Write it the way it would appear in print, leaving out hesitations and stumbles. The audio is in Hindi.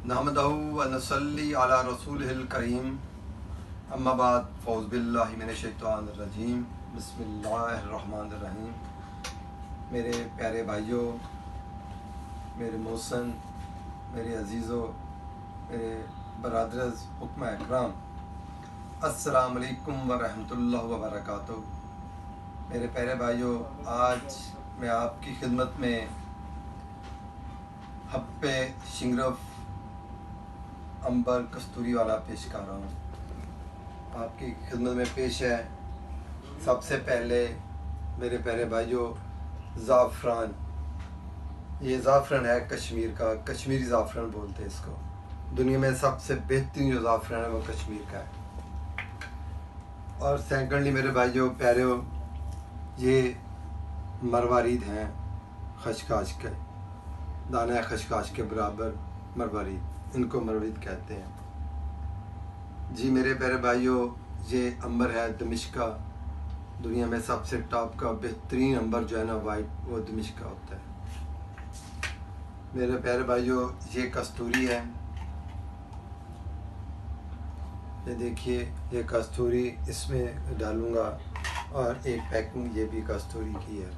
नहमदहु व नसल्ली अला रसूलिहिल करीम अम्मा बाद फ़ौज़ बिल्लाहि मिनश शैतानिर रजीम बिस्मिल्लाहिर रहमानिर रहीम। मेरे प्यारे भाइयों, मेरे मोहसन, मेरे अजीज़ों, मेरे बरादर्स हुक्म अकराम, अस्सलाम वालेकुम व रहमतुल्लाहि व बरकातुहू। मेरे प्यारे भाइयों, आज मैं आपकी खिदमत में हब्बे शिंगरफ अंबर कस्तूरी वाला पेश कर रहा हूँ। आपकी खिदमत में पेश है सबसे पहले मेरे प्यारे भाइयों ज़ाफ़रान। ये ज़ाफ़रान है कश्मीर का, कश्मीरी ज़ाफ़रान बोलते हैं इसको। दुनिया में सबसे बेहतरीन जो ज़ाफ़रान है वो कश्मीर का है। और सेकेंडली मेरे भाइयों प्यारे, ये मरवारीद हैं, खशखाश के दाना खशखाश के बराबर मरवारीद, इनको मरवारीद कहते हैं जी। मेरे प्यारे भाइयों, ये अंबर है दमिश्क का। दुनिया में सबसे टॉप का बेहतरीन अंबर जो है ना वाइट, वो दमिश्क का होता है। मेरे प्यारे भाइयों, ये कस्तूरी है, ये देखिए, ये कस्तूरी इसमें डालूँगा। और एक पैकिंग ये भी कस्तूरी की है।